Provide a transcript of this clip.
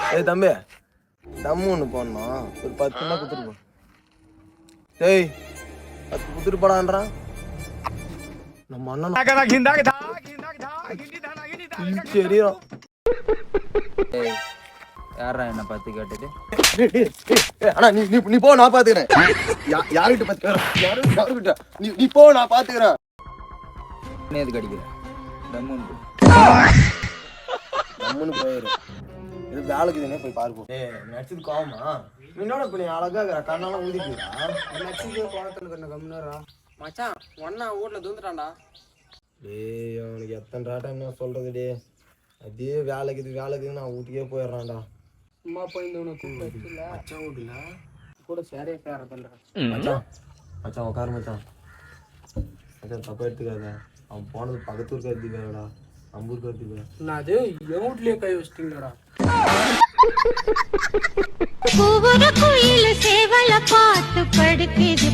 ஏய் தம்பி தம்மு ஒன்று போடணும் ஒரு 10 ரூபா கொடுத்துருப்போம். ஏய் 10 கொடுத்துட்டு போடான்றான் நம்ம அண்ணன் தெரியும். யாரா என்ன பார்த்து கேட்டுட்டு ஆனா நீ போ நான் பாத்துக்கிறேன். யாருகிட்ட பாத்துக்கிறேன் யாருகிட்ட நீ போ நான் பாத்துக்கிறேன். எதுக்கு அடிக்கிறேன் தம்முன்னு போயிரு. இது வேலைக்கு தானே போய் பாருப்போம். நடிச்சது கோவமா என்னோட இப்ப நீ அழகா கண்ணாலாம் ஊதிக்கிறா நடிச்சது கோவத்துல கொஞ்சம் கம்மியா மச்சான் ஒன்னா வீட்ல தூந்துட்டான்டா. டேய் அவனுக்கு எத்தனை டைம் நான் சொல்றது டே அதே வேலைக்குது நான் வீட்டுக்கே போயிடுறான்டா. சும்மா போய் உனக்கு மச்சான் வீட்டுல கூட சேரே பேரதில்ல. மச்சான் உட்காரு மச்சான். தப்பா எடுத்துக்காத. அவன் போனது பக்கத்தூருக்கு எடுத்துக்காடா அம்பூருக்கு எடுத்துக்கா. நான் அது என் வீட்லயே கை வச்சிட்டீங்களா? ஒவ்வொரு கோயில சேவல பார்த்து படுக்குது